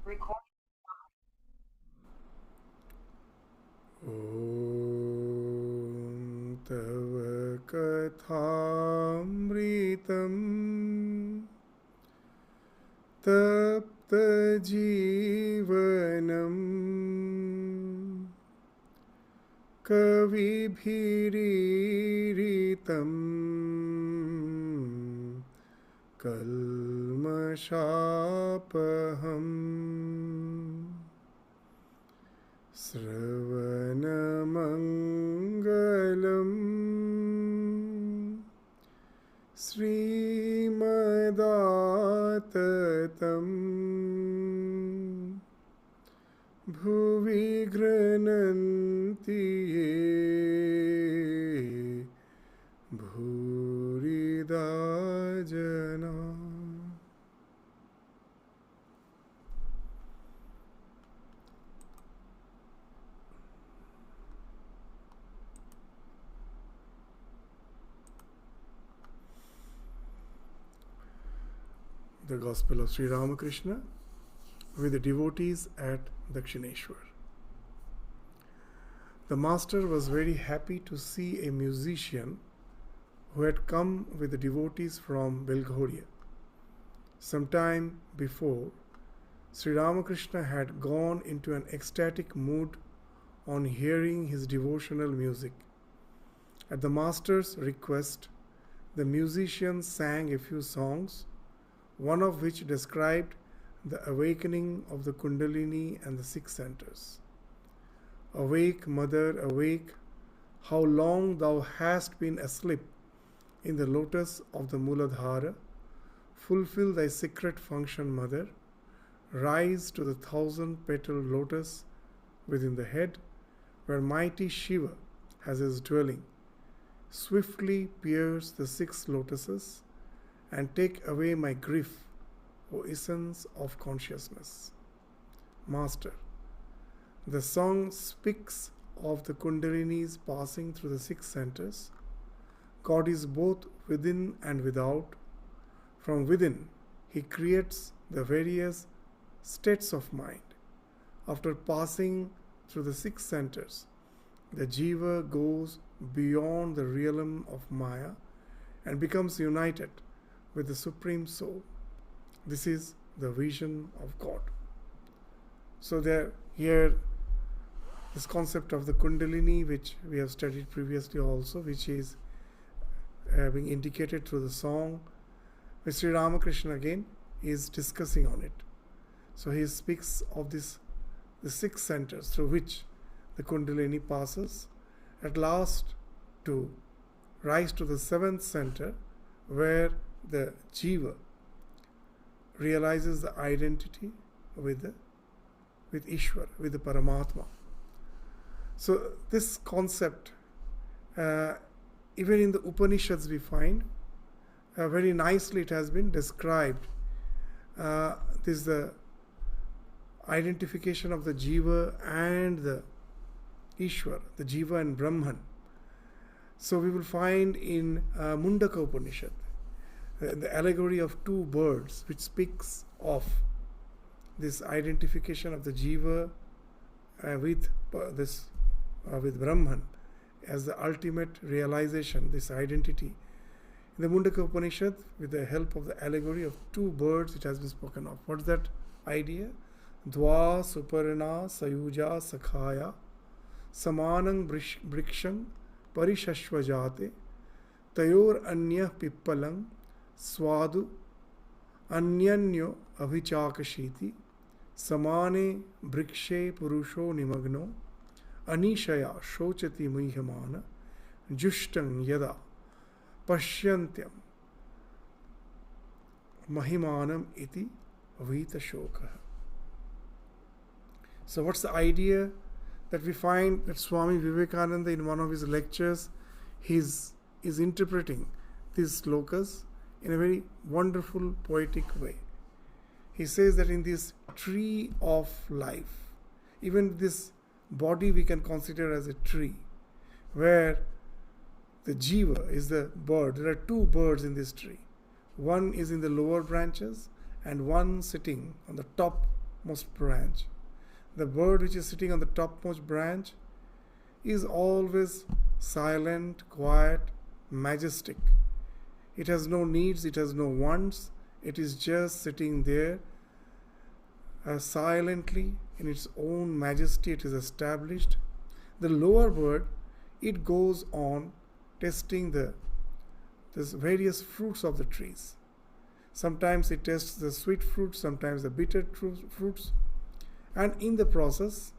ॐ तव कथामृतं तप्तजीवनं कविभिरीरितं कल्मषापहम् श्रवणमङ्गलम् श्रीमदाततं भुवि गृह्णन्ति ये भूरिदा जना. The Gospel of Sri Ramakrishna with the devotees at Dakshineshwar. The master was very happy to see a musician who had come with the devotees from Belghoria. Some time before, Sri Ramakrishna had gone into an ecstatic mood on hearing his devotional music. At the master's request, the musician sang a few songs, one of which described the awakening of the Kundalini and the six centers. Awake, mother, awake, how long thou hast been asleep in the lotus of the Muladhara. Fulfill thy secret function, mother. Rise to the 1,000-petal lotus within the head, where mighty Shiva has his dwelling. Swiftly pierce the 6 lotuses and take away my grief, O essence of consciousness. Master, the song speaks of the Kundalinis passing through the 6 centers. God is both within and without. From within, He creates the various states of mind. After passing through the 6 centers, the Jiva goes beyond the realm of Maya and becomes united with the Supreme Soul. This is the vision of God. So here this concept of the Kundalini, which we have studied previously also, which is being indicated through the song, which Sri Ramakrishna again is discussing on it. So he speaks of the 6 centers through which the Kundalini passes, at last to rise to the 7th center, where the Jiva realizes the identity with Ishwar, with the Paramatma. So this concept, even in the Upanishads we find, very nicely it has been described. This is the identification of the Jiva and the Ishwar, the Jiva and Brahman. So we will find in Mundaka Upanishad, the allegory of 2 birds, which speaks of this identification of the Jiva with Brahman as the ultimate realization, this identity. In the Mundaka Upanishad, with the help of the allegory of 2 birds, it has been spoken of. What is that idea? Dva suparna sayuja sakhaya samanang brikshang parishashvajate tayor anya pippalang swadu anyanyo abhichakashiti samane brikshe purusho nimagno anishaya shochati muhyamana jushtam yada pashyantyam mahimanam iti avita shokah. So what's the idea? That we find that Swami Vivekananda in one of his lectures is interpreting these slokas in a very wonderful poetic way. He says that in this tree of life, even this body we can consider as a tree, where the Jiva is the bird. There are 2 birds in this tree. One is in the lower branches and one sitting on the top topmost branch. The bird which is sitting on the topmost branch is always silent, quiet, majestic. It has no needs, it has no wants, it is just sitting there silently in its own majesty. It is established. The lower bird, it goes on testing the various fruits of the trees. Sometimes it tests the sweet fruits, sometimes the bitter fruits, and in the process,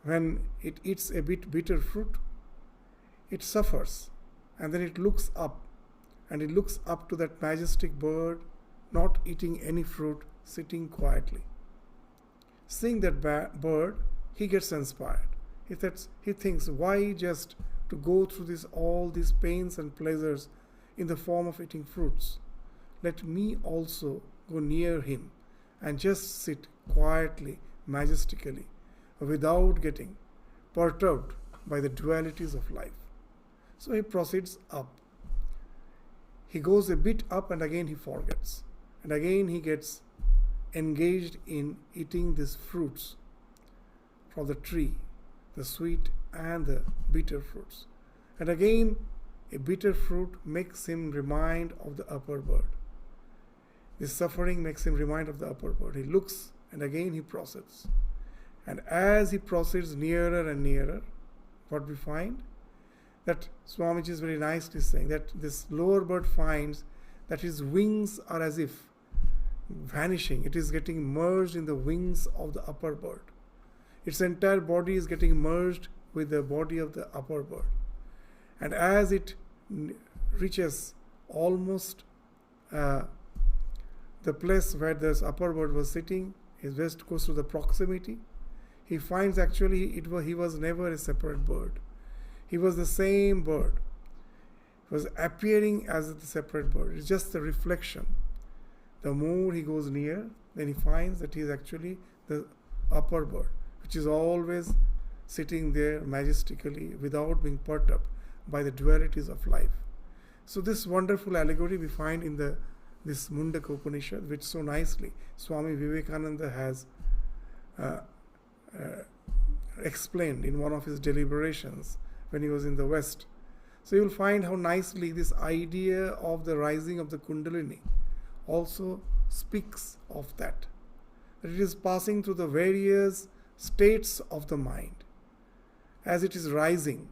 when it eats a bit bitter fruit, it suffers, and then it looks up, and it looks up to that majestic bird, not eating any fruit, sitting quietly. Seeing that bird, he gets inspired. He thinks, why just to go through all these pains and pleasures in the form of eating fruits? Let me also go near him and just sit quietly, majestically, without getting perturbed by the dualities of life. So he proceeds up. He goes a bit up and again he forgets. And again he gets engaged in eating these fruits from the tree, the sweet and the bitter fruits. And again, a bitter fruit makes him remind of the upper bird. This suffering makes him remind of the upper bird. He looks and again he proceeds. And as he proceeds nearer and nearer, what we find? That Swamiji is very nicely saying that this lower bird finds that his wings are as if vanishing. It is getting merged in the wings of the upper bird. Its entire body is getting merged with the body of the upper bird. And as it reaches almost the place where this upper bird was sitting, his just goes to the proximity, he finds actually he was never a separate bird. He was the same bird. He was appearing as the separate bird. It's just a reflection. The more he goes near, then he finds that he is actually the upper bird, which is always sitting there majestically without being perturbed by the dualities of life. So this wonderful allegory we find in this Mundaka Upanishad, which so nicely Swami Vivekananda has explained in one of his deliberations when he was in the West. So you will find how nicely this idea of the rising of the Kundalini also speaks of that it is passing through the various states of the mind. As it is rising,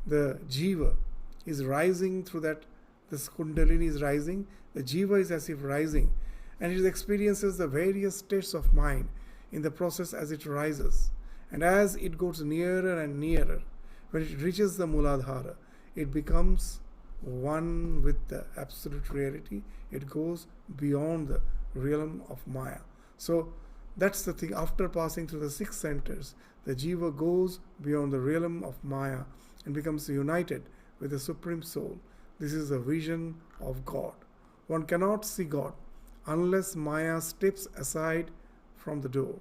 the Jiva is rising through that, this Kundalini is rising, the Jiva is as if rising, and it experiences the various states of mind in the process as it rises. And as it goes nearer and nearer, when it reaches the Muladhara, it becomes one with the absolute reality. It goes beyond the realm of Maya. So that's the thing. After passing through the 6 centers, the Jiva goes beyond the realm of Maya and becomes united with the Supreme Soul. This is the vision of God. One cannot see God unless Maya steps aside from the door.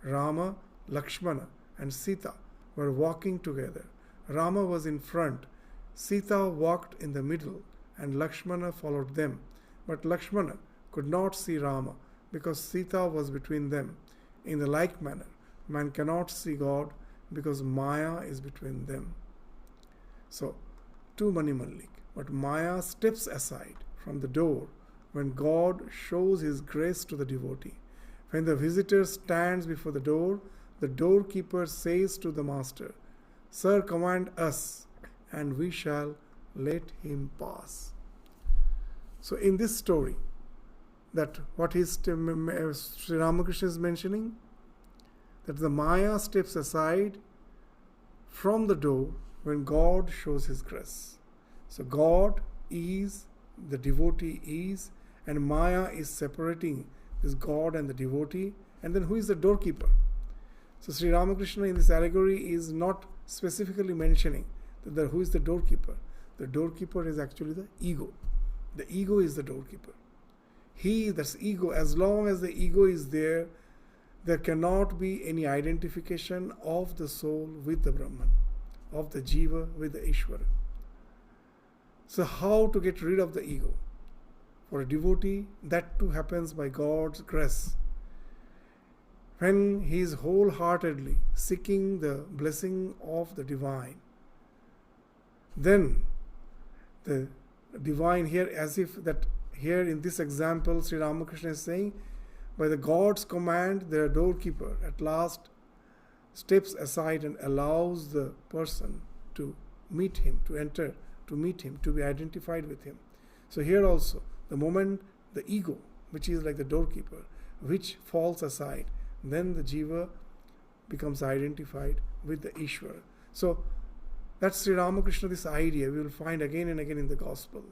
Rama, Lakshmana and Sita were walking together. Rama was in front, Sita walked in the middle, and Lakshmana followed them. But Lakshmana could not see Rama because Sita was between them. In the like manner, man cannot see God because Maya is between them. So, to Mani Mallik, but Maya steps aside from the door when God shows his grace to the devotee. When the visitor stands before the doorkeeper says to the master, "Sir, command us, and we shall let him pass." So in this story, that what Sri Ramakrishna is mentioning, that the Maya steps aside from the door when God shows his grace. So God is, the devotee is, and Maya is separating this God and the devotee. And then who is the doorkeeper? So Sri Ramakrishna in this allegory is not specifically mentioning that who is the doorkeeper. The doorkeeper is actually the ego. The ego is the doorkeeper. That's ego. As long as the ego is there, there cannot be any identification of the soul with the Brahman, of the Jiva with the Ishvara. So how to get rid of the ego? For a devotee, that too happens by God's grace. when he is wholeheartedly seeking the blessing of the divine, then the divine here, as if that here in this example, Sri Ramakrishna is saying, by the God's command, the doorkeeper at last steps aside and allows the person to meet him, to enter, to meet him, to be identified with him. So here also, the moment the ego, which is like the doorkeeper, which falls aside, then the jiva becomes identified with the Ishvara. So that's Sri Ramakrishna, this idea we will find again and again in the gospel.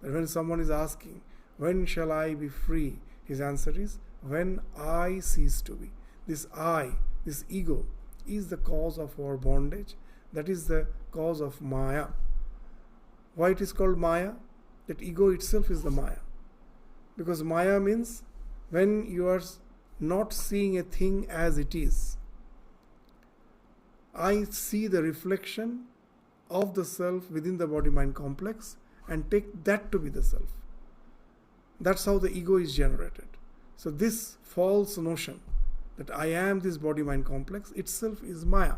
That when someone is asking, when shall I be free? His answer is, when I cease to be. This I, this ego, is the cause of our bondage. That is the cause of Maya. Why it is called Maya? That ego itself is the Maya. Because Maya means when you are not seeing a thing as it is. I see the reflection of the self within the body-mind complex and take that to be the self. That's how the ego is generated. So this false notion that I am this body-mind complex itself is Maya,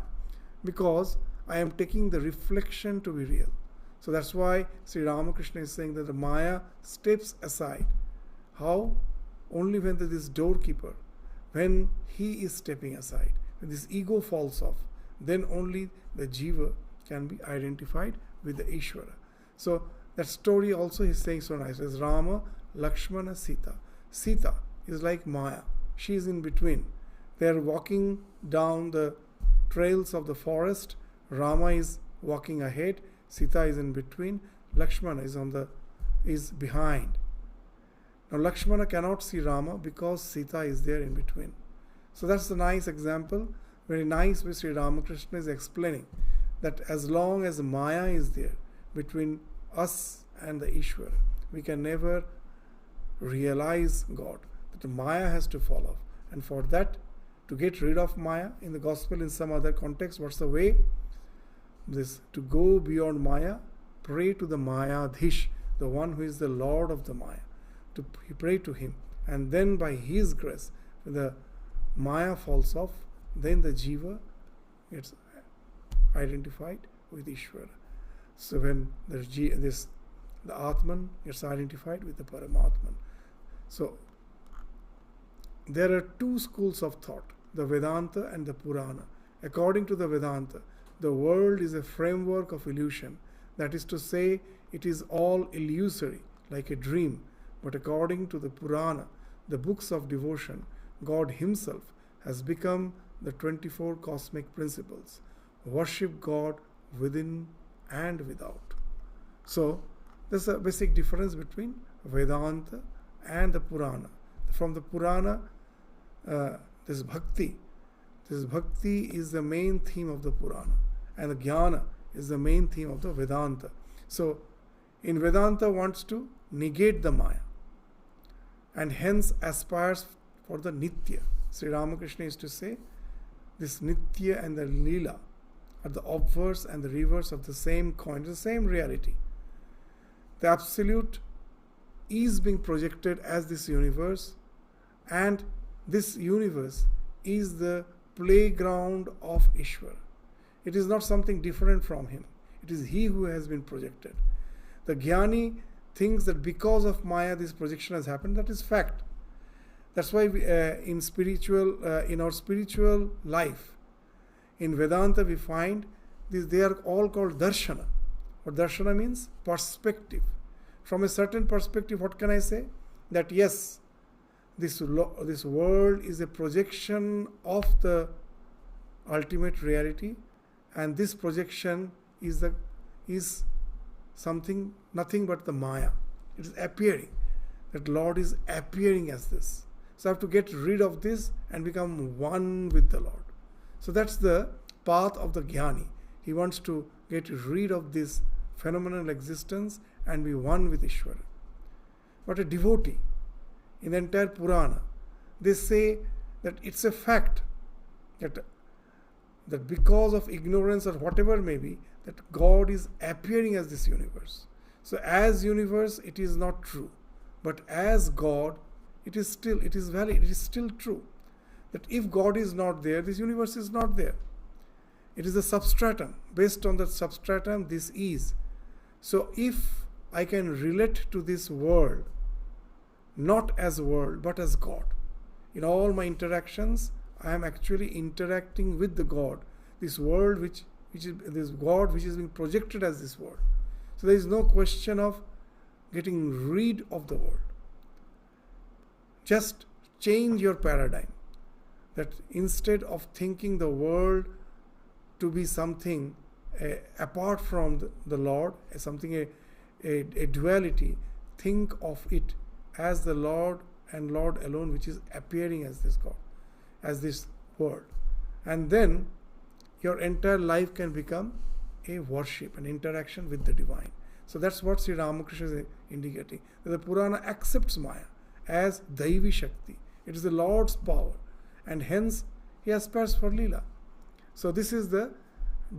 because I am taking the reflection to be real. So that's why Sri Ramakrishna is saying that the Maya steps aside. How? Only when this doorkeeper, when he is stepping aside, when this ego falls off, then only the jiva can be identified with the Ishvara. So that story also is saying so nice, as Rama, Lakshmana, Sita. Sita is like Maya. She is in between. They are walking down the trails of the forest. Rama is walking ahead. Sita is in between. Lakshmana is behind. Now Lakshmana cannot see Rama because Sita is there in between. So that's a nice example, very nice way Sri Ramakrishna is explaining that as long as Maya is there between us and the Ishvara, we can never realize God. That the Maya has to fall off. And for that, to get rid of Maya in the gospel, in some other context, what's the way? This, to go beyond Maya, pray to the Mayadhish, the one who is the Lord of the Maya. To pray to him, and then by his grace, when the Maya falls off, then the jiva gets identified with Ishvara. So when the Atman gets identified with the Paramatman. So there are two schools of thought, the Vedanta and the Purana. According to the Vedanta, the world is a framework of illusion. That is to say, it is all illusory, like a dream. But according to the Purana, the books of devotion, God himself has become the 24 cosmic principles. Worship God within and without. So, there's a basic difference between Vedanta and the Purana. From the Purana, this bhakti is the main theme of the Purana, and the jnana is the main theme of the Vedanta. So, in Vedanta wants to negate the Maya, and hence aspires for the Nitya. Sri Ramakrishna used to say, this Nitya and the Leela are the obverse and the reverse of the same coin, the same reality. The Absolute is being projected as this universe, and this universe is the playground of Ishvara. It is not something different from him. It is he who has been projected. The Jnani thinks that because of Maya this projection has happened. That is fact. That's why we, in our spiritual life, in Vedanta we find they are all called darshana. What darshana means? Perspective. From a certain perspective, what can I say? That yes, this world is a projection of the ultimate reality, and this projection is something, nothing but the Maya. It is appearing. That Lord is appearing as this. So I have to get rid of this and become one with the Lord. So that's the path of the Jnani. He wants to get rid of this phenomenal existence and be one with Ishvara. But a devotee, in the entire Purana, they say that it's a fact that because of ignorance or whatever may be, that God is appearing as this universe. So as universe, it is not true. But as God, it is valid, it is still true. that if God is not there, this universe is not there. It is a substratum. Based on that substratum, this is. So if I can relate to this world, not as world, but as God. In all my interactions, I am actually interacting with the God, this world which is this God which is being projected as this world. So there is no question of getting rid of the world. Just change your paradigm. That instead of thinking the world to be something apart from the Lord, something a duality, think of it as the Lord and Lord alone, which is appearing as this God, as this world. And then your entire life can become a worship, an interaction with the divine. So that's what Sri Ramakrishna is indicating. That the Purana accepts Maya as Daivi Shakti. It is the Lord's power. And hence he aspires for Leela. So this is the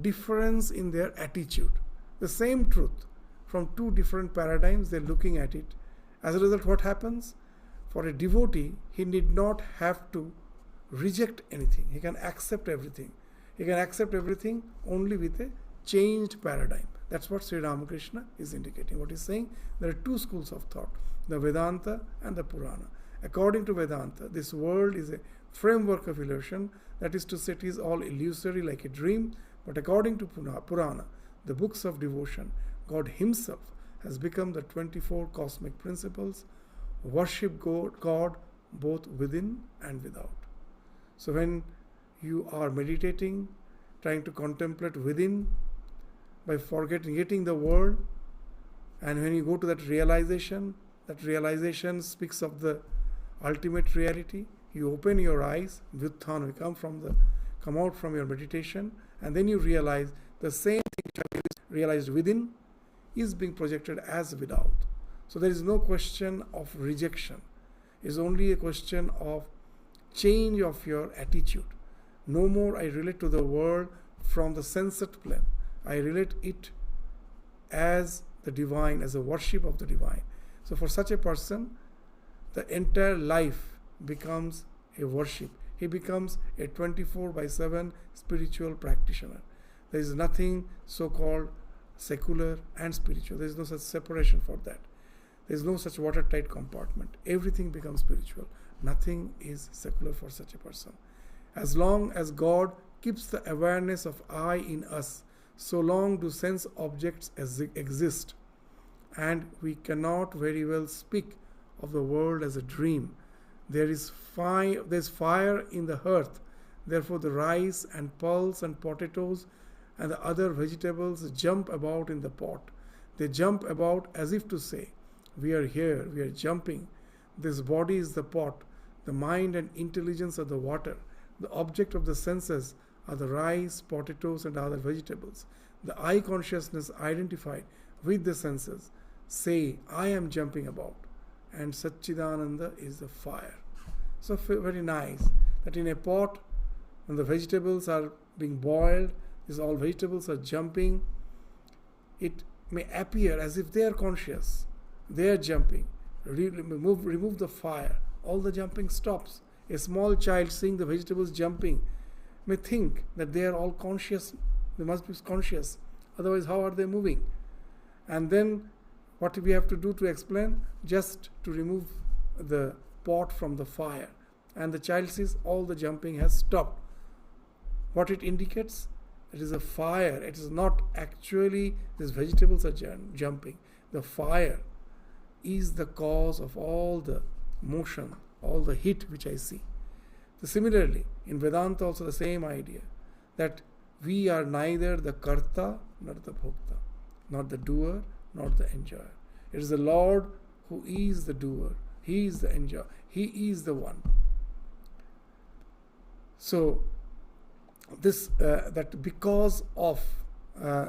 difference in their attitude. The same truth from two different paradigms, they're looking at it. As a result, what happens? For a devotee, he need not have to reject anything. He can accept everything. He can accept everything only with a changed paradigm. That's what Sri Ramakrishna is indicating. What he's saying, there are two schools of thought, the Vedanta and the Purana. According to Vedanta, this world is a framework of illusion, that is to say, it is all illusory like a dream. But according to Purana, the books of devotion, God himself has become the 24 cosmic principles. Worship God both within and without. So when you are meditating, trying to contemplate within, by forgetting the world, and when you go to that realization speaks of the ultimate reality. You open your eyes, Vyutthan, you come out from your meditation, and then you realize the same thing which is realized within is being projected as without. So there is no question of rejection. It is only a question of change of your attitude. No more I relate to the world from the sensate plane. I relate it as the divine, as a worship of the divine. So for such a person, the entire life becomes a worship. He becomes a 24/7 spiritual practitioner. There is nothing so-called secular and spiritual. There is no such separation for that. There is no such watertight compartment. Everything becomes spiritual. Nothing is secular for such a person. As long as God keeps the awareness of I in us, so long do sense objects exist. And we cannot very well speak of the world as a dream. There's fire in the hearth. Therefore the rice and pulse and potatoes and the other vegetables jump about in the pot. They jump about as if to say, we are here, we are jumping. This body is the pot. The mind and intelligence are the water. The object of the senses are the rice, potatoes and other vegetables. The I consciousness identified with the senses say, I am jumping about. And Satchidananda is the fire. So very nice that in a pot, when the vegetables are being boiled, all vegetables are jumping, it may appear as if they are conscious. They are jumping. Remove the fire. All the jumping stops. A small child seeing the vegetables jumping may think that they are all conscious. They must be conscious. Otherwise, how are they moving? And then what we have to do to explain? Just to remove the pot from the fire. And the child sees all the jumping has stopped. What it indicates? It is a fire. It is not actually these vegetables are jumping. The fire is the cause of all the motion, all the heat which I see. So similarly, in Vedanta also the same idea, that we are neither the karta nor the bhokta, not the doer nor the enjoyer. It is the Lord who is the doer. He is the enjoyer. He is the one. So this that because of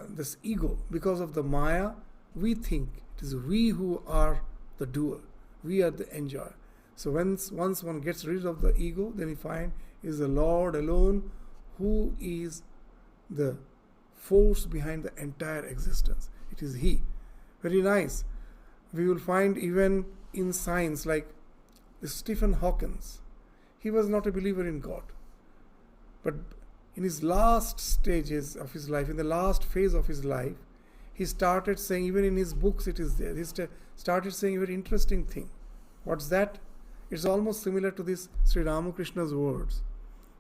this ego, because of the Maya, we think it is we who are the doer. We are the enjoyer. So once one gets rid of the ego, then we find it is the Lord alone who is the force behind the entire existence. It is He. Very nice. We will find even in science, like Stephen Hawking, he was not a believer in God. But in his last stages of his life, in the last phase of his life, he started saying, even in his books it is there, he started saying a very interesting thing. What's that? It's almost similar to this Sri Ramakrishna's words,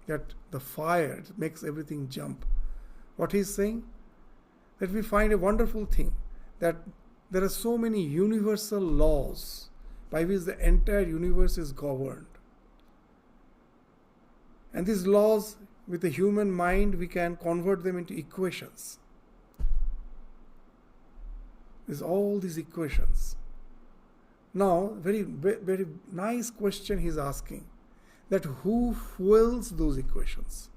that the fire makes everything jump. What he's saying? That we find a wonderful thing, that there are so many universal laws by which the entire universe is governed. And these laws, with the human mind, we can convert them into equations. There's all these equations. Now, very, very nice question he's asking, that who fuels those equations?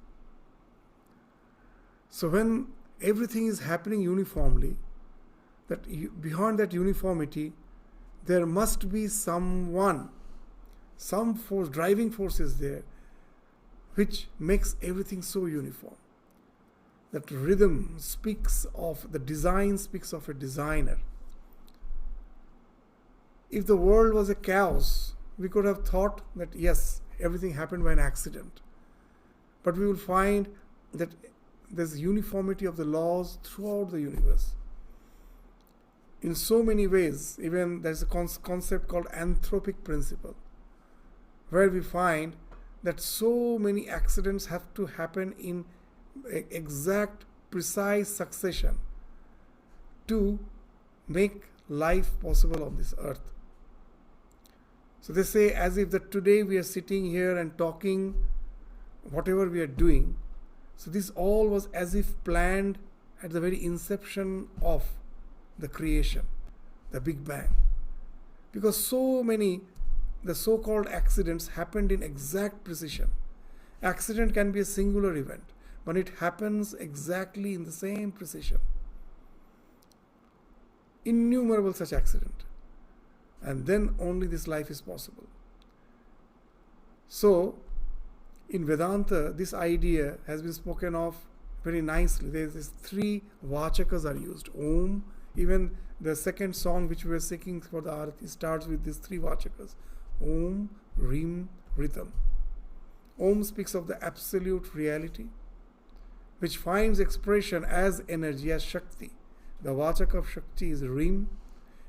So when everything is happening uniformly, that beyond that uniformity, there must be someone, some force, driving force is there, which makes everything so uniform. That rhythm speaks of, the design speaks of a designer. If the world was a chaos, we could have thought that yes, everything happened by an accident. But we will find that there's uniformity of the laws throughout the universe. In so many ways, even there's a concept called anthropic principle, where we find that so many accidents have to happen in exact, precise succession to make life possible on this earth. So they say, as if that today we are sitting here and talking whatever we are doing. So this all was as if planned at the very inception of the creation, the Big Bang. Because so many, the so-called accidents happened in exact precision. Accident can be a singular event, but it happens exactly in the same precision. Innumerable such accidents. And then only this life is possible. So, in Vedanta, this idea has been spoken of very nicely. These three vachakas are used. Om, even the second song which we are singing for the Arati starts with these three vachakas. Om, Rim, Ritam. Om speaks of the absolute reality, which finds expression as energy, as Shakti. The vachaka of Shakti is Rim,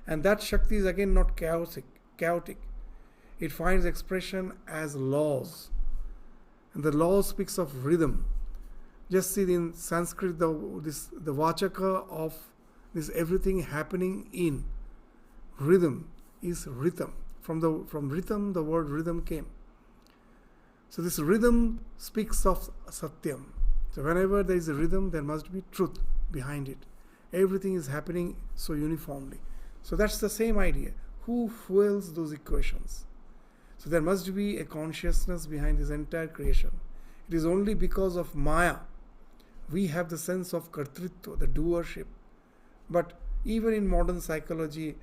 and that Shakti is again not chaotic. It finds expression as laws. And the law speaks of rhythm. Just see in Sanskrit the vachaka of this everything happening in rhythm is ritam. From ritam, the word rhythm came. So this rhythm speaks of satyam. So whenever there is a rhythm, there must be truth behind it. Everything is happening so uniformly. So that's the same idea. Who fuels those equations? So there must be a consciousness behind this entire creation. It is only because of Maya we have the sense of kartritva, the doership. But even in modern psychology,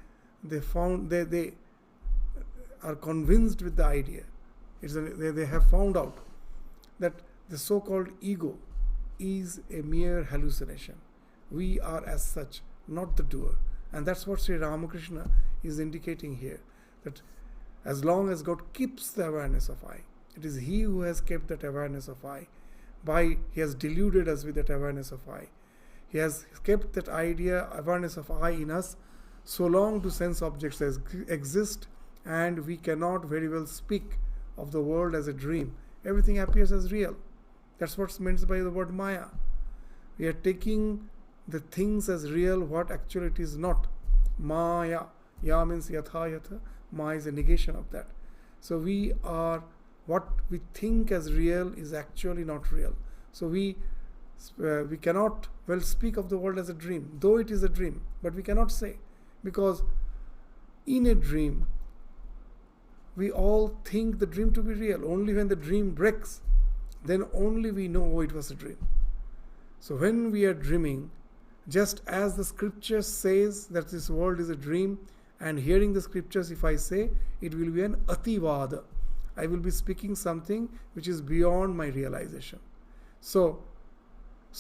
they are convinced with the idea. They have found out that the so-called ego is a mere hallucination. We are as such, not the doer. And that's what Sri Ramakrishna is indicating here. That as long as God keeps the awareness of I, it is He who has kept that awareness of I. He has deluded us with that awareness of I. He has kept that idea, awareness of I in us, so long to sense objects exist, and we cannot very well speak of the world as a dream. Everything appears as real. That's what's meant by the word Maya. We are taking the things as real, what actually it is not. Maya. Ya means yatha yatha. Ma is a negation of that. So what we think as real is actually not real. So we cannot well speak of the world as a dream, though it is a dream, but we cannot say, because in a dream we all think the dream to be real. Only when the dream breaks, then only we know it was a dream. So when we are dreaming, just as the scripture says that this world is a dream, and hearing the scriptures, if I say, it will be an ativada. I will be speaking something which is beyond my realization. So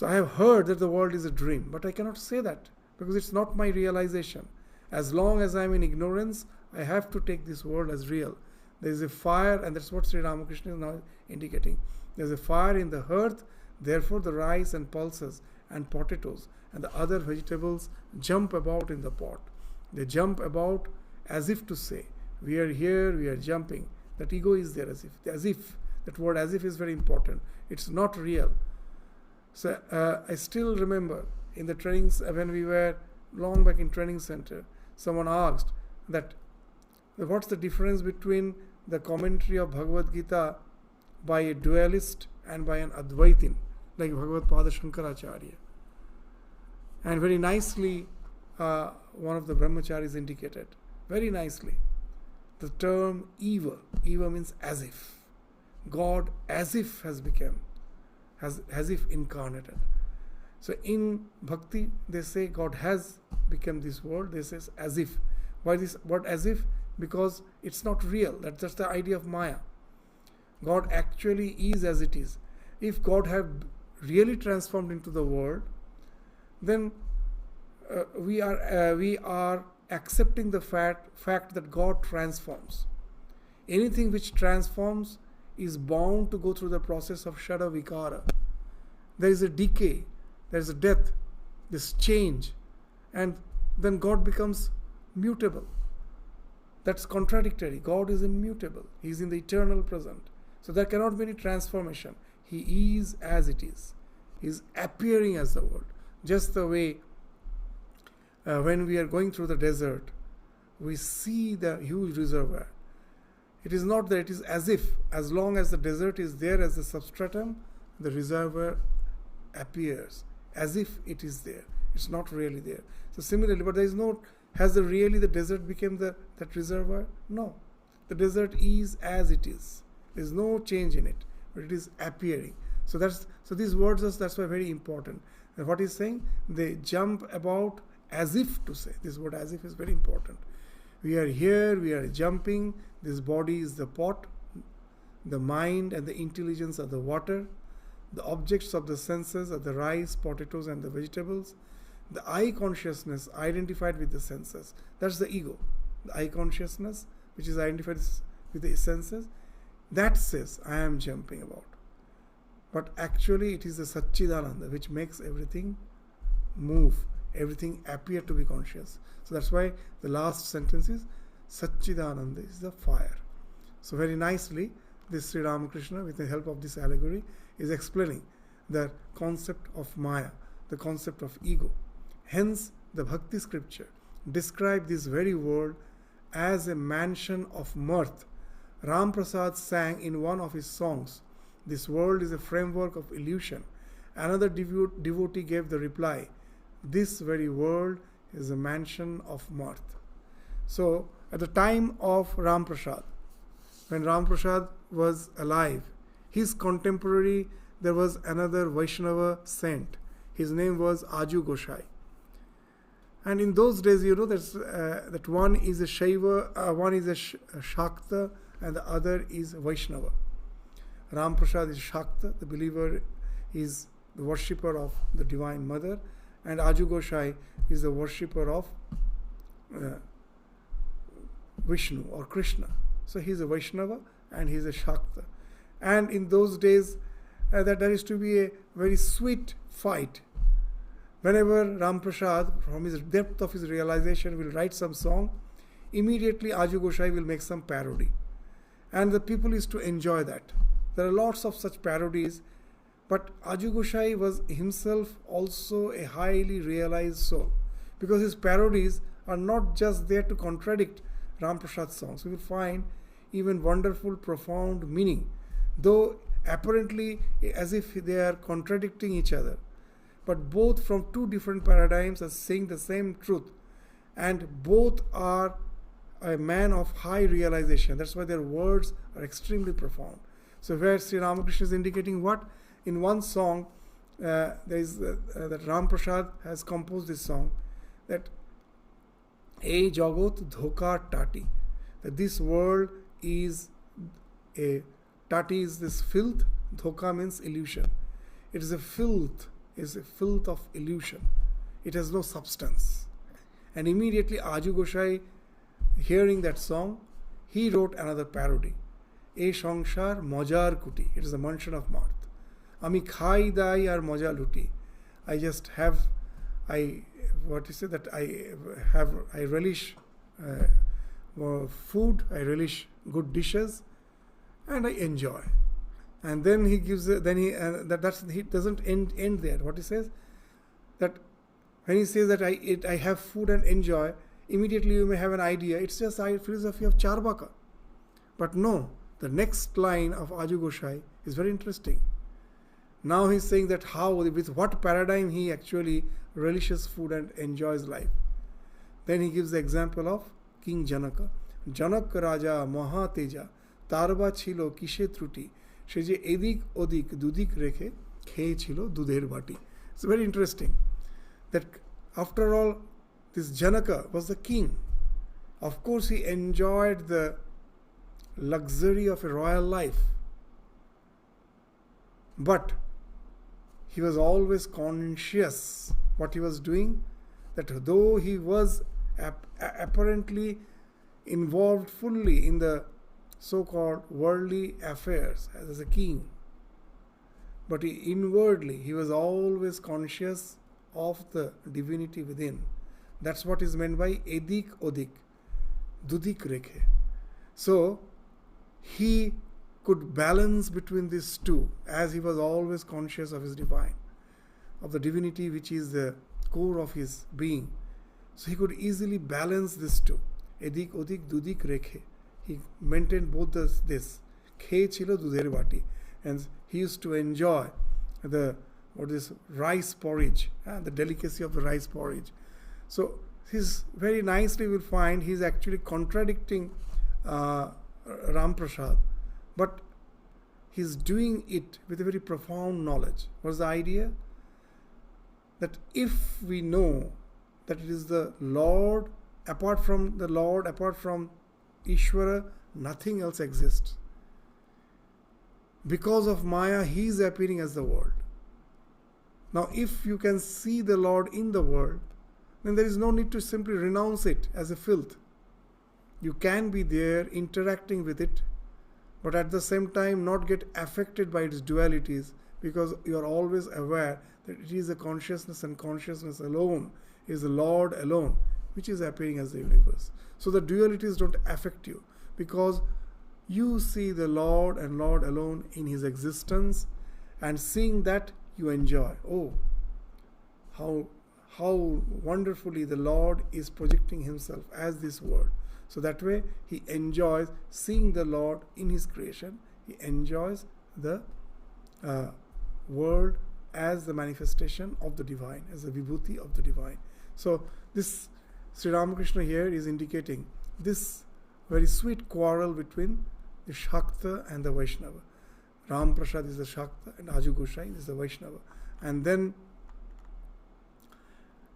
I have heard that the world is a dream, but I cannot say that because it's not my realization. As long as I am in ignorance, I have to take this world as real. There is a fire, and that's what Sri Ramakrishna is now indicating. There is a fire in the hearth, therefore the rice and pulses and potatoes and the other vegetables jump about in the pot. They jump about as if to say, we are here, we are jumping. That ego is there as if. That word as if is very important. It's not real. So I still remember in the trainings, when we were long back in training center, someone asked that what's the difference between the commentary of Bhagavad Gita by a dualist and by an Advaitin, like Bhagavad Pada Shankaracharya. And very nicely, one of the brahmacharis indicated, very nicely, the term eva. Eva means as if. God as if has become, as if incarnated. So in bhakti, they say God has become this world. They say as if. Why this word as if? Because it's not real. That's just the idea of Maya. God actually is as it is. If God had really transformed into the world, then we are accepting the fact that God transforms. Anything which transforms is bound to go through the process of Shada Vikara. There is a decay, there is a death, this change, and then God becomes mutable. That's contradictory. God is immutable. He is in the eternal present. So there cannot be any transformation. He is as it is. He is appearing as the world. Just the way when we are going through the desert, we see the huge reservoir. It is not that it is as if, as long as the desert is there as the substratum, the reservoir appears as if it is there. It's not really there. So similarly, but there is no, has the desert become that reservoir? No. The desert is as it is. There is no change in it, but it is appearing. So these words, that's why very important. And what he's saying, they jump about as if to say. This word as if is very important. We are here, we are jumping. This body is the pot. The mind and the intelligence are the water. The objects of the senses are the rice, potatoes, and the vegetables. The I consciousness identified with the senses. That's the ego. The I consciousness, which is identified with the senses, that says, I am jumping about. But actually it is the Satchidananda which makes everything move, everything appear to be conscious. So that's why the last sentence is Satchidananda is the fire. So very nicely, this Sri Ramakrishna, with the help of this allegory, is explaining the concept of Maya, the concept of ego. Hence, the Bhakti scripture describe this very world as a mansion of mirth. Ram Prasad sang in one of his songs, this world is a framework of illusion. Another devotee gave the reply, this very world is a mansion of mirth. So, at the time of Ram Prasad, when Ram Prasad was alive, his contemporary, there was another Vaishnava saint. His name was Aju Gosai. And in those days, that one is a Shaiva, one is a Shakta, and the other is Vaishnava. Ram Prasad is Shakta, the believer is the worshipper of the Divine Mother, and Aju Gosai is the worshipper of Vishnu or Krishna. So he is a Vaishnava and he is a Shakta. And in those days, that there used to be a very sweet fight. Whenever Ram Prasad, from his depth of his realization, will write some song, immediately Aju Gosai will make some parody. And the people used to enjoy that. There are lots of such parodies, but Aju Gosai was himself also a highly realized soul, because his parodies are not just there to contradict Ram Prasad's songs. We will find even wonderful, profound meaning, though apparently as if they are contradicting each other. But both from two different paradigms are saying the same truth, and both are a man of high realization. That's why their words are extremely profound. So where Sri Ramakrishna is indicating what? In one song, there is that Ram Prasad has composed this song, that E Jagot Dhoka Tati, that this world is a, Tati is this filth, Dhoka means illusion. It is a filth of illusion. It has no substance. And immediately Aju Gosai, hearing that song, he wrote another parody. E Shongshar Mojar Kuti. It is a mention of mirth. Ami khai dai ar moja luti. I just have, I relish food, I relish good dishes, and I enjoy. And then he gives, he doesn't end there. What he says, that when he says that I have food and enjoy, immediately you may have an idea, it's just a philosophy of Charvaka. But no, the next line of Aju Gosai is very interesting. Now he's saying that how, with what paradigm he actually relishes food and enjoys life. Then he gives the example of King Janaka. Janak Raja Mahateja Tarba Chilo Kishe Truti Sheje Edik Odik Dudik Rekhe Khe Chilo Dudher Bati. It's very interesting that after all, this Janaka was the king. Of course, he enjoyed the luxury of a royal life. But he was always conscious what he was doing, that though he was apparently involved fully in the so-called worldly affairs as a king, but inwardly he was always conscious of the divinity within. That's what is meant by edik odik, dudik rekhe. So he could balance between these two, as he was always conscious of his divine, of the divinity which is the core of his being. So he could easily balance these two. Edik odik dudik rekhe. He maintained both this. Khe chilo dudher bati. And he used to enjoy rice porridge, the delicacy of the rice porridge. So he's very nicely will find he's actually contradicting Ram Prasad. But he's doing it with a very profound knowledge. What's the idea? That if we know that it is the Lord, apart from Ishvara, nothing else exists. Because of Maya, he is appearing as the world. Now, if you can see the Lord in the world, then there is no need to simply renounce it as a filth. You can be there interacting with it, but at the same time not get affected by its dualities, because you are always aware that it is a consciousness, and consciousness alone is the Lord alone which is appearing as the universe. So the dualities don't affect you, because you see the Lord and Lord alone in his existence, and seeing that you enjoy. Oh, how wonderfully the Lord is projecting himself as this world. So that way he enjoys seeing the Lord in his creation. He enjoys the world as the manifestation of the divine, as the vibhuti of the divine. So this Sri Ramakrishna here is indicating this very sweet quarrel between the Shakta and the Vaishnava. Ram Prasad is the Shakta and Aju Gosai is the Vaishnava. And then,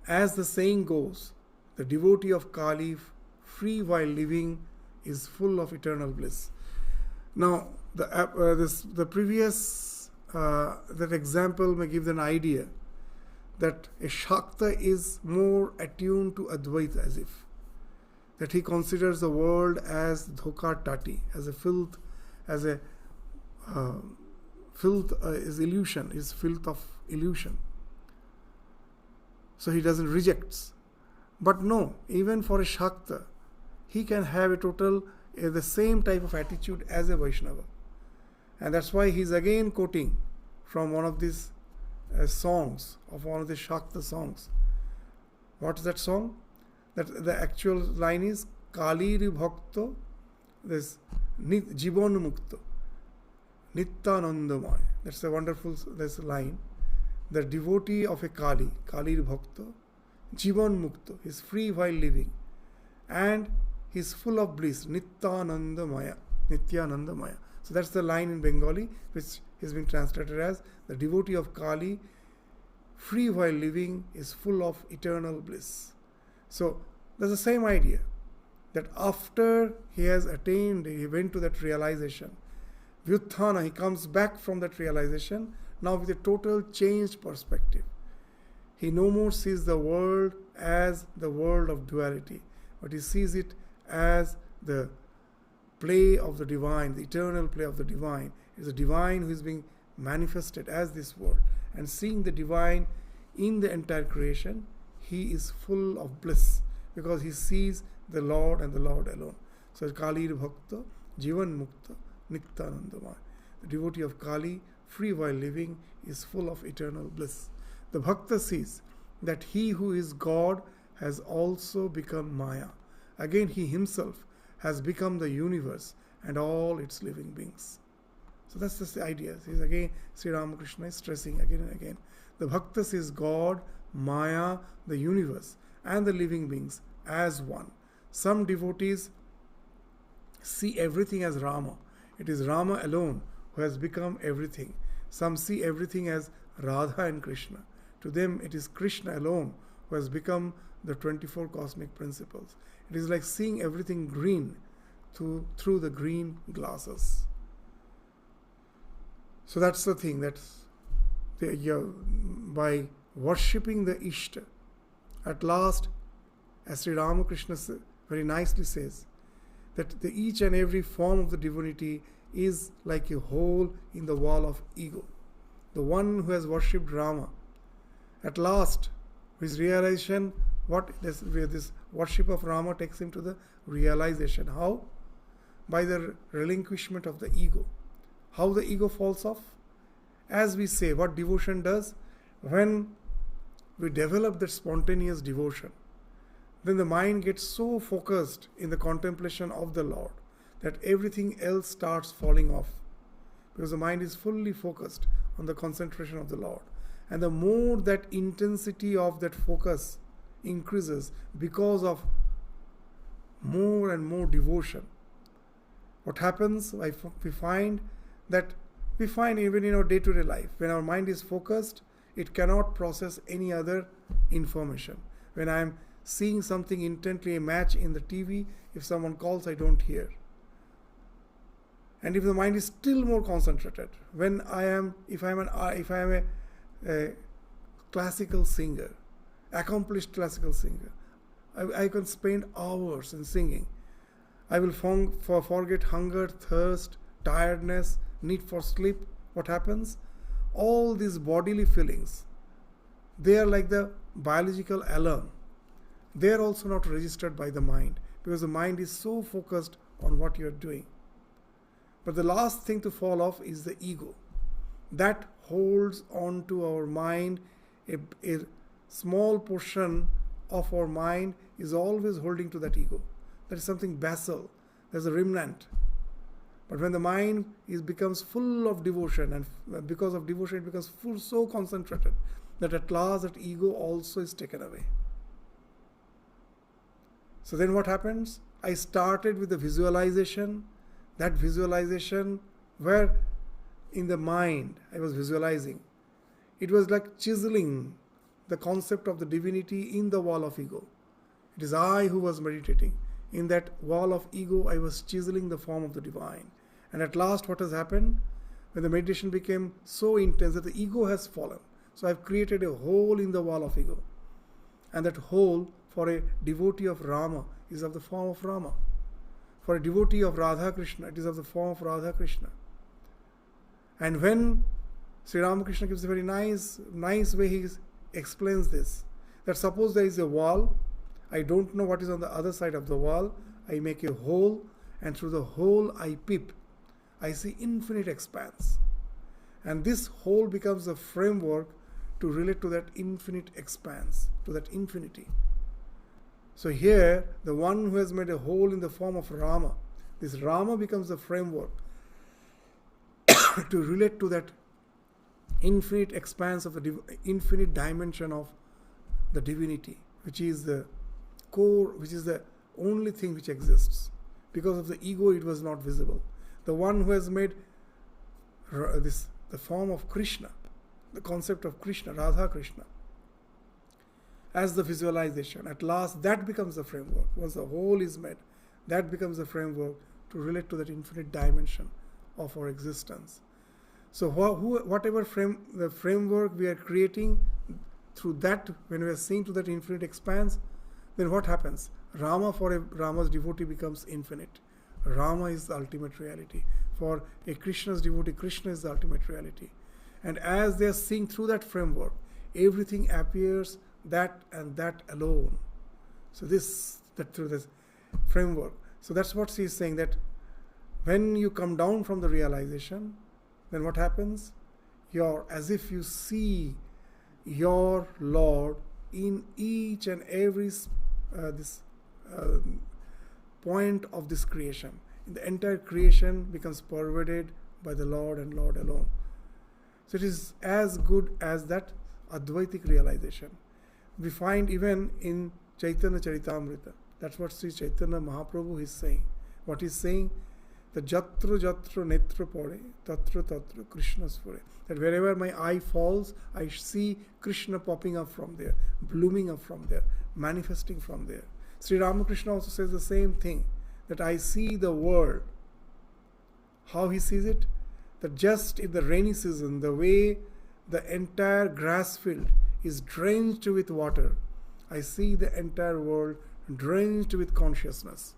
as the saying goes, the devotee of Kali, free while living, is full of eternal bliss. Now, the previous that example may give an idea that a Shakta is more attuned to Advaita, as if that he considers the world as dhoka tati, as a filth, as a filth is illusion, is filth of illusion. So he doesn't rejects. But no, even for a Shakta, he can have a total the same type of attitude as a Vaishnava. And that's why he's again quoting from one of these songs, of one of the Shakta songs. What's that song? That the actual line is Kaliri Bhakto, this Jibon Mukto, Nityanandamaya. That's a wonderful line. The devotee of a Kali, Kaliri Bhakto, Jibon Mukto, is free while living, and he's full of bliss, Nityanandamaya. So that's the line in Bengali, which has been translated as the devotee of Kali, free while living, is full of eternal bliss. So there's the same idea, that after he has attained, he went to that realization, Vyuthana, he comes back from that realization, now with a total changed perspective. He no more sees the world as the world of duality, but he sees it as the play of the divine, the eternal play of the divine. It is the divine who is being manifested as this world. And seeing the divine in the entire creation, he is full of bliss because he sees the Lord and the Lord alone. So Kalir Bhakta, Jivan Mukta, Niktanandamaya. The devotee of Kali, free while living, is full of eternal bliss. The Bhakta sees that he who is God has also become Maya. Again, he himself has become the universe and all its living beings. So that's just the idea. He's again, Sri Ramakrishna is stressing again and again. The Bhakta sees God, Maya, the universe, and the living beings as one. Some devotees see everything as Rama. It is Rama alone who has become everything. Some see everything as Radha and Krishna. To them, it is Krishna alone who has become the 24 cosmic principles. It is like seeing everything green through the green glasses. So that's the thing. By worshipping the Ishta, at last, as Sri Ramakrishna very nicely says, that each and every form of the divinity is like a hole in the wall of ego. The one who has worshipped Rama, at last, his realization, this worship of Rama takes him to the realization. How? By the relinquishment of the ego. How the ego falls off? As we say, what devotion does, when we develop that spontaneous devotion, then the mind gets so focused in the contemplation of the Lord that everything else starts falling off, because the mind is fully focused on the concentration of the Lord. And the more that intensity of that focus increases because of more and more devotion, what happens? We find even in our day-to-day life, when our mind is focused, it cannot process any other information. When I am seeing something intently, a match in the TV, if someone calls, I don't hear. And if the mind is still more concentrated, if I am a classical singer, accomplished classical singer, I can spend hours in singing. I will forget hunger, thirst, tiredness, need for sleep. What happens? All these bodily feelings, they are like the biological alarm. They are also not registered by the mind, because the mind is so focused on what you are doing. But the last thing to fall off is the ego. That holds on to our mind. A small portion of our mind is always holding to that ego. That is something basal. There's a remnant. But when the mind becomes full of devotion, and because of devotion it becomes so concentrated, that at last that ego also is taken away. So then what happens? I started with the visualization. That visualization where in the mind I was visualizing. It was like chiseling the concept of the divinity in the wall of ego. It is I who was meditating. In that wall of ego, I was chiseling the form of the divine. And at last, what has happened? When the meditation became so intense that the ego has fallen. So I've created a hole in the wall of ego. And that hole, for a devotee of Rama, is of the form of Rama. For a devotee of Radha Krishna, it is of the form of Radha Krishna. And when Sri Ramakrishna gives a very nice way he explains this, that suppose there is a wall, I don't know what is on the other side of the wall, I make a hole, and through the hole I peep. I see infinite expanse. And this hole becomes a framework to relate to that infinite expanse, to that infinity. So here, the one who has made a hole in the form of Rama, this Rama becomes the framework to relate to that infinite expanse of the infinite dimension of the divinity, which is the core, which is the only thing which exists. Because of the ego, it was not visible. The one who has made the form of Krishna, the concept of Krishna, Radha Krishna, as the visualization, at last that becomes the framework. Once the whole is made, that becomes the framework to relate to that infinite dimension of our existence. So whatever the framework we are creating through that, when we are seeing to that infinite expanse, then what happens? Rama, for a Rama's devotee, becomes infinite. Rama is the ultimate reality. For a Krishna's devotee, Krishna is the ultimate reality. And as they are seeing through that framework, everything appears that and that alone. So that through this framework. So that's what she is saying, that when you come down from the realization, then what happens? You're as if you see your Lord in each and every point of this creation. The entire creation becomes pervaded by the Lord and Lord alone. So it is as good as that Advaitic realization. We find even in Chaitanya Charitamrita. That's what Sri Chaitanya Mahaprabhu is saying. What he's saying, the Jatra Jatra Netra Pore, Tatra Tatra Krishna Spore. That wherever my eye falls, I see Krishna popping up from there, blooming up from there, manifesting from there. Sri Ramakrishna also says the same thing, that I see the world. How he sees it? That just in the rainy season, the way the entire grass field is drenched with water, I see the entire world drenched with consciousness.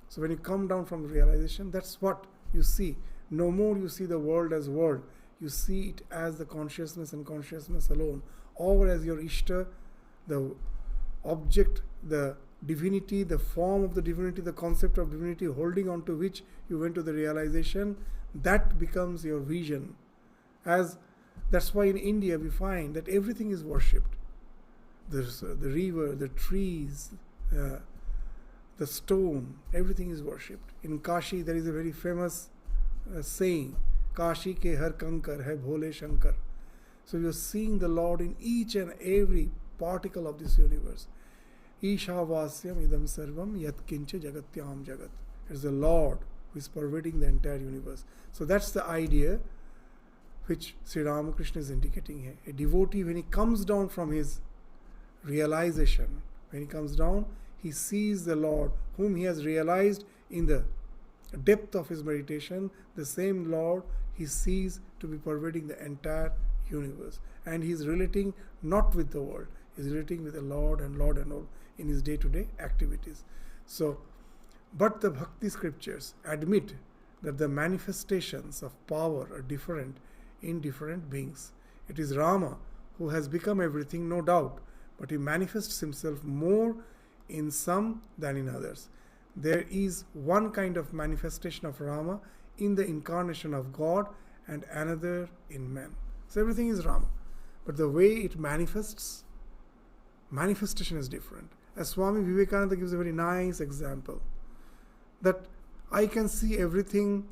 So when you come down from the realization, that's what you see. No more you see the world as world. You see it as the consciousness and consciousness alone, or as your Ishta, the object, the divinity, the form of the divinity, the concept of divinity holding on to which you went to the realization. That becomes your vision. That's why in India we find that everything is worshipped. There's the river, the trees, the stone, everything is worshipped. In Kashi there is a very famous saying, Kashi ke har kankar hai bhole shankar. So you're seeing the Lord in each and every particle of this universe. Ishavasyam idam sarvam yat kincha jagatyam jagat. It's the Lord who is pervading the entire universe. So that's the idea which Sri Ramakrishna is indicating here. A devotee, when he comes down from his realization, when he comes down, he sees the Lord whom he has realized in the depth of his meditation. The same Lord he sees to be pervading the entire universe. And he is relating not with the world, he is relating with the Lord and all in his day-to-day activities. So, but the Bhakti scriptures admit that the manifestations of power are different in different beings. It is Rama who has become everything, no doubt, but he manifests himself more in some than in others. There is one kind of manifestation of Rama in the incarnation of God and another in man. So everything is Rama, but the way it manifestation is different. As Swami Vivekananda gives a very nice example, that I can see everything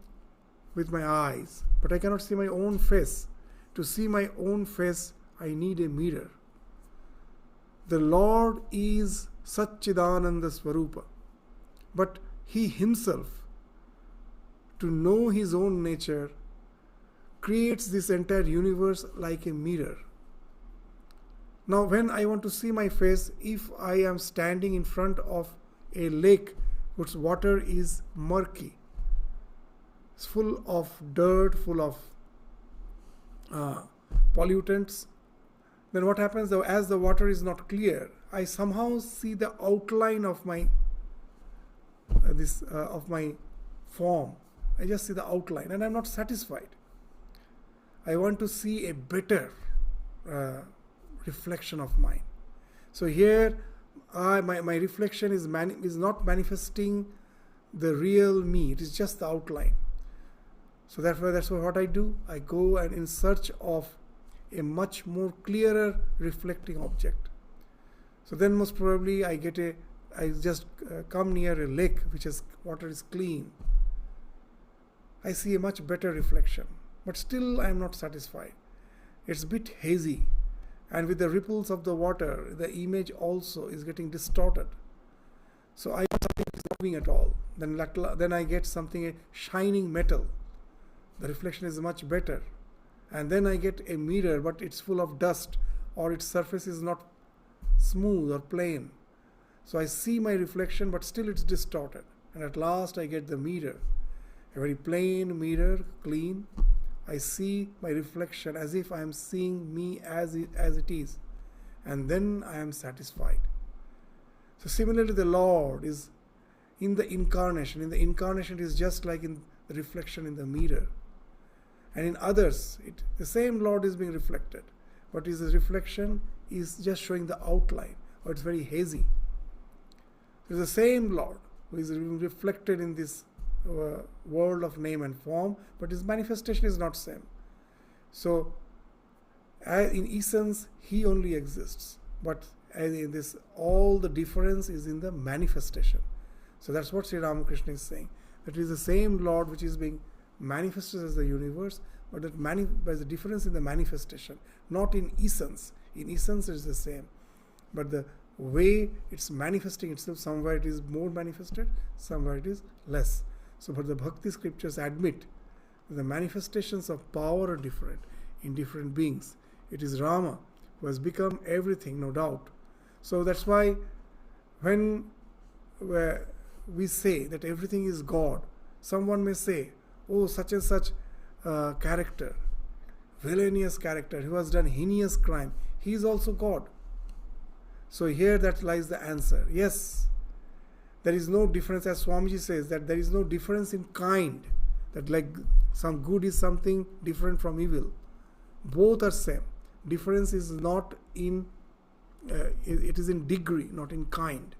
with my eyes, but I cannot see my own face. To see my own face, I need a mirror. The Lord is Satchidananda Swarupa, but He Himself, to know His own nature, creates this entire universe like a mirror. Now when I want to see my face, if I am standing in front of a lake whose water is murky, it's full of dirt, full of pollutants, then what happens? As the water is not clear, I somehow see the outline of my of my form. I just see the outline, and I'm not satisfied. I want to see a better reflection of mine. So here, my reflection is not manifesting the real me. It is just the outline. So therefore, that's what I do. I go and in search of a much more clearer reflecting object. So then most probably I just come near a lake which is water is clean. I see a much better reflection, but still I am not satisfied. It's a bit hazy, and with the ripples of the water, the image also is getting distorted. So I something is not moving at all. Then I get something, a shining metal. The reflection is much better. And then I get a mirror, but it's full of dust, or its surface is not smooth or plain. So I see my reflection, but still it's distorted. And at last I get the mirror, a very plain mirror, clean. I see my reflection as if I am seeing me as it is. And then I am satisfied. So similarly, the Lord is in the incarnation. In the incarnation, it is just like in the reflection in the mirror. And in others, the same Lord is being reflected. But his reflection is just showing the outline, or it's very hazy. It is the same Lord who is reflected in this world of name and form, but his manifestation is not same. So, in essence, he only exists. But in this, all the difference is in the manifestation. So that's what Sri Ramakrishna is saying. That it is the same Lord which is being manifested as the universe, but that by the difference in the manifestation, not in essence. In essence, it is the same. But the way it's manifesting itself, somewhere it is more manifested, somewhere it is less. So, but the Bhakti scriptures admit that the manifestations of power are different in different beings. It is Rama who has become everything, no doubt. So that's why when we say that everything is God, someone may say, oh, such and such character, villainous character, who has done heinous crime, he is also God. So here that lies the answer. Yes, there is no difference, as Swamiji says, that there is no difference in kind, that like some good is something different from evil. Both are same. Difference is not in, it is in degree, not in kind.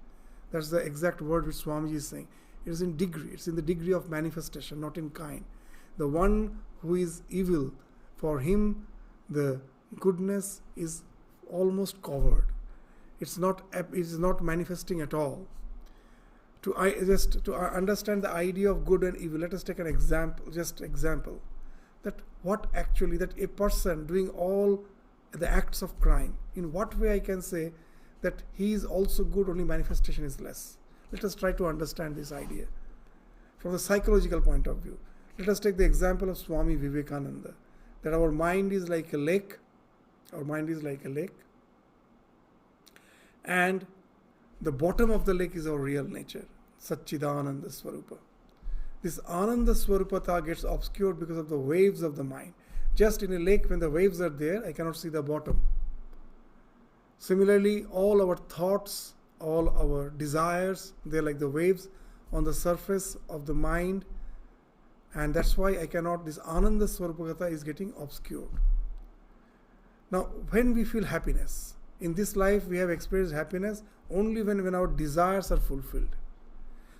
That's the exact word which Swamiji is saying. It is in degree. It's in the degree of manifestation, not in kind. The one who is evil, for him the goodness is almost covered. It is not manifesting at all. To understand the idea of good and evil, let us take an example. That what actually, that a person doing all the acts of crime, in what way I can say that he is also good, only manifestation is less? Let us try to understand this idea from the psychological point of view. Let us take the example of Swami Vivekananda, that our mind is like a lake. Our mind is like a lake. And the bottom of the lake is our real nature, Satchidananda Swarupa. This Ananda Swarupata gets obscured because of the waves of the mind. Just in a lake, when the waves are there, I cannot see the bottom. Similarly, all our thoughts, all our desires, they're like the waves on the surface of the mind. And that's why this Ananda Swarupata is getting obscured. Now, when we feel happiness, in this life we have experienced happiness only when our desires are fulfilled.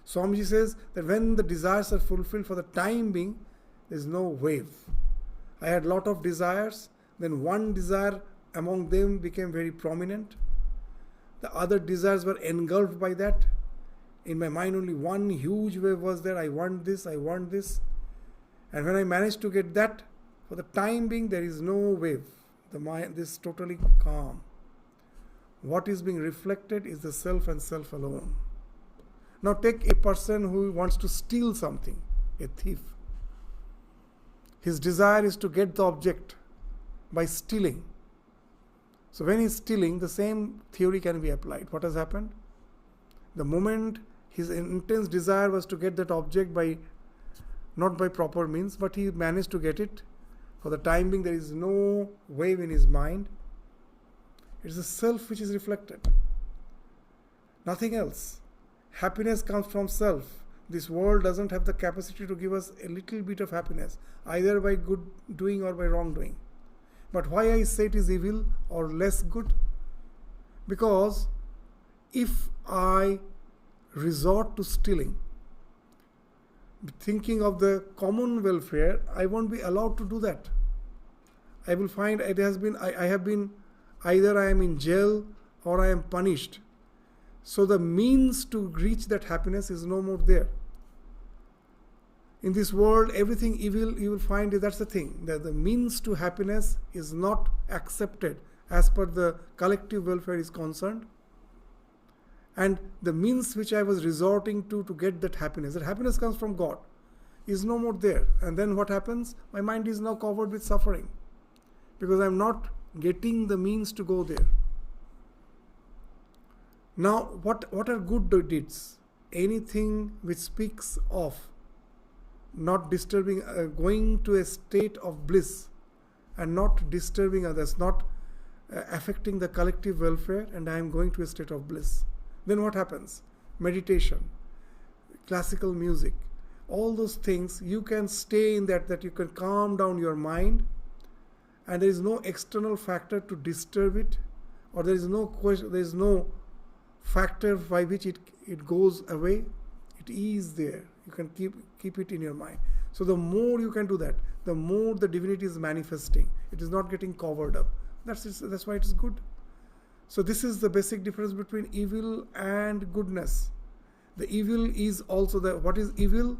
Swamiji says that when the desires are fulfilled, for the time being, there is no wave. I had a lot of desires, then one desire among them became very prominent. The other desires were engulfed by that. In my mind only one huge wave was there, I want this, I want this. And when I managed to get that, for the time being there is no wave. The mind is totally calm. What is being reflected is the self and self alone. Now take a person who wants to steal something, a thief. His desire is to get the object by stealing. So when he is stealing, the same theory can be applied. What has happened? The moment his intense desire was to get that object not by proper means, but he managed to get it. For the time being, there is no wave in his mind. It is the self which is reflected. Nothing else. Happiness comes from self. This world doesn't have the capacity to give us a little bit of happiness, either by good doing or by wrongdoing. But why I say it is evil or less good? Because if I resort to stealing, thinking of the common welfare, I won't be allowed to do that. I will find I have been either I am in jail or I am punished. So the means to reach that happiness is no more there. In this world, everything evil, you will find that's the thing, that the means to happiness is not accepted as per the collective welfare is concerned. And the means which I was resorting to get that happiness comes from God, is no more there. And then what happens? My mind is now covered with suffering because I am not getting the means to go there. Now, what are good deeds? Anything which speaks of not disturbing, going to a state of bliss and not disturbing others, not affecting the collective welfare, and I am going to a state of bliss. Then what happens? Meditation. classical music, all those things, you can stay in that you can calm down your mind, and there is no external factor to disturb it, or there is no question, there is no factor by which it goes away. It is there. You can keep it in your mind. So the more you can do that, the more the divinity is manifesting. It is not getting covered up. That's why it is good. So this is the basic difference between evil and goodness. The evil is also what is evil?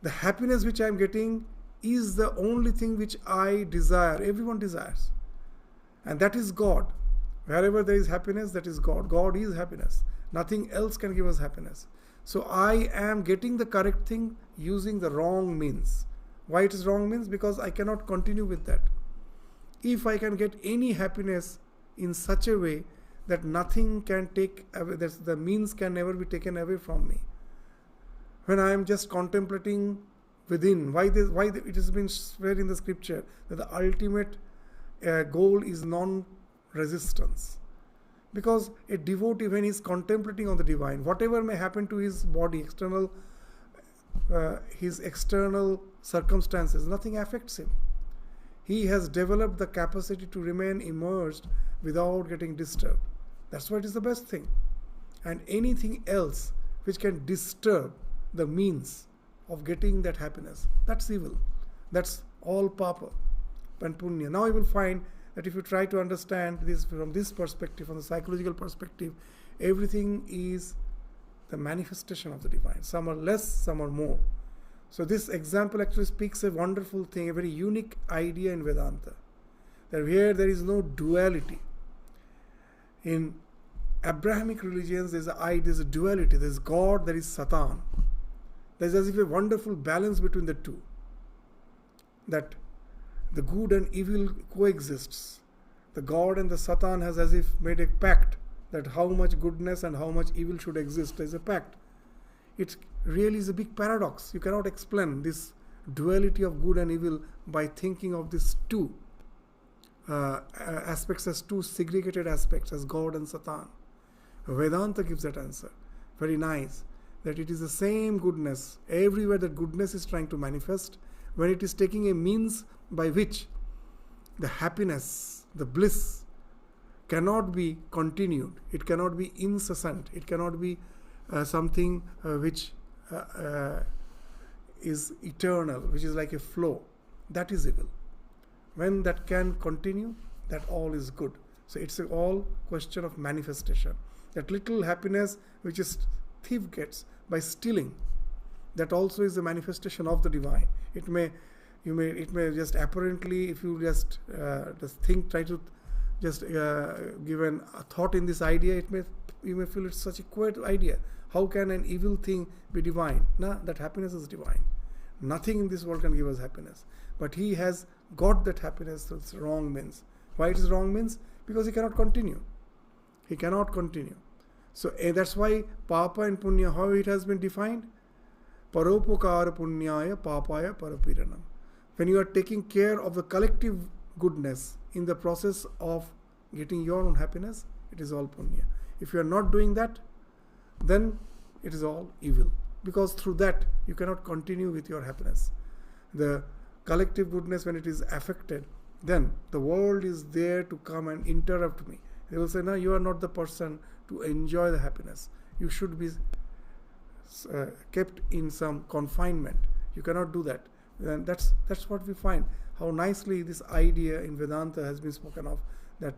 The happiness which I am getting is the only thing which I desire. Everyone desires. And that is God. Wherever there is happiness, that is God. God is happiness. Nothing else can give us happiness. So I am getting the correct thing using the wrong means. Why it is wrong means? Because I cannot continue with that. If I can get any happiness in such a way that nothing can take away, that the means can never be taken away from me. When I am just contemplating within, why it has been said in the scripture that the ultimate goal is non-resistance. Because a devotee, when he is contemplating on the divine, whatever may happen to his body, his external circumstances, nothing affects him. He has developed the capacity to remain immersed without getting disturbed. That's why it is the best thing. And anything else which can disturb the means of getting that happiness, that's evil. That's all papa and punya. Now you will find that if you try to understand this from this perspective, from the psychological perspective, everything is the manifestation of the divine. Some are less, some are more. So this example actually speaks a wonderful thing, a very unique idea in Vedanta. That here there is no duality. In Abrahamic religions, there's a duality. There's God, there is Satan. There's as if a wonderful balance between the two. That the good and evil coexists. The God and the Satan has as if made a pact that how much goodness and how much evil should exist. There's a pact. It really is a big paradox. You cannot explain this duality of good and evil by thinking of these two aspects as two segregated aspects, as God and Satan. Vedanta gives that answer. Very nice. That it is the same goodness. Everywhere that goodness is trying to manifest, when it is taking a means by which the happiness, the bliss cannot be continued. It cannot be incessant. It cannot be something which is eternal, which is like a flow. That is evil. When that can continue, that all is good. So it's all question of manifestation. That little happiness which a thief gets by stealing, that also is the manifestation of the divine. It may just apparently, if you just think, try to just give a thought in this idea, you may feel it's such a quaint idea. How can an evil thing be divine? No, that happiness is divine. Nothing in this world can give us happiness. But he has got that happiness through wrong means. Why it is wrong means? Because he cannot continue. He cannot continue. So that's why papa and punya, how it has been defined? Paropokara punyaya papaya parapiranam. When you are taking care of the collective goodness in the process of getting your own happiness, it is all punya. If you are not doing that, then it is all evil. Because through that, you cannot continue with your happiness. The collective goodness, when it is affected, then the world is there to come and interrupt me. They will say, no, you are not the person to enjoy the happiness. You should be kept in some confinement. You cannot do that. And that's what we find. How nicely this idea in Vedanta has been spoken of, that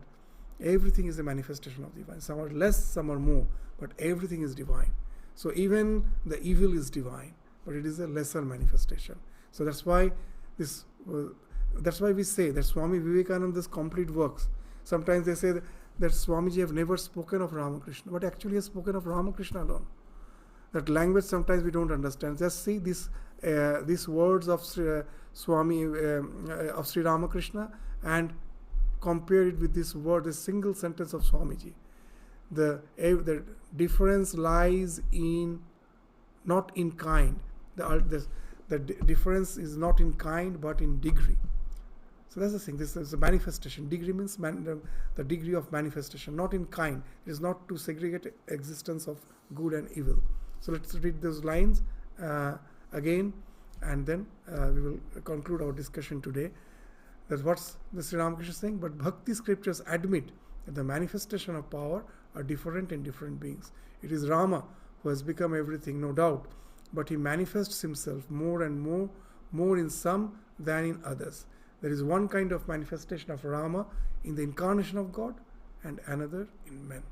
everything is a manifestation of divine. Some are less, some are more, but everything is divine. So even the evil is divine, but it is a lesser manifestation. So that's why we say that Swami Vivekananda's complete works. Sometimes they say that Swamiji have never spoken of Ramakrishna, but actually has spoken of Ramakrishna alone. That language sometimes we don't understand. Just see these words of Swami of Sri Ramakrishna and compare it with this word, this single sentence of Swamiji. The difference lies in not in kind. The difference is not in kind but in degree. So that's the thing. This is a manifestation. Degree means the degree of manifestation, not in kind. It is not to segregate existence of good and evil. So let's read those lines again, and then we will conclude our discussion today. That's what's the Sri Ramakrishna saying. But Bhakti scriptures admit that the manifestation of power are different in different beings. It is Rama who has become everything, no doubt, but he manifests himself more and more in some than in others. There is one kind of manifestation of Rama in the incarnation of God and another in men.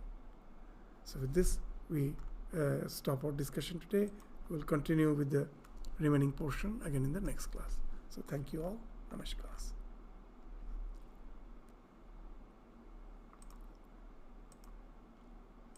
So with this, we stop our discussion today. We will continue with the remaining portion again in the next class. So thank you all. Namaskar.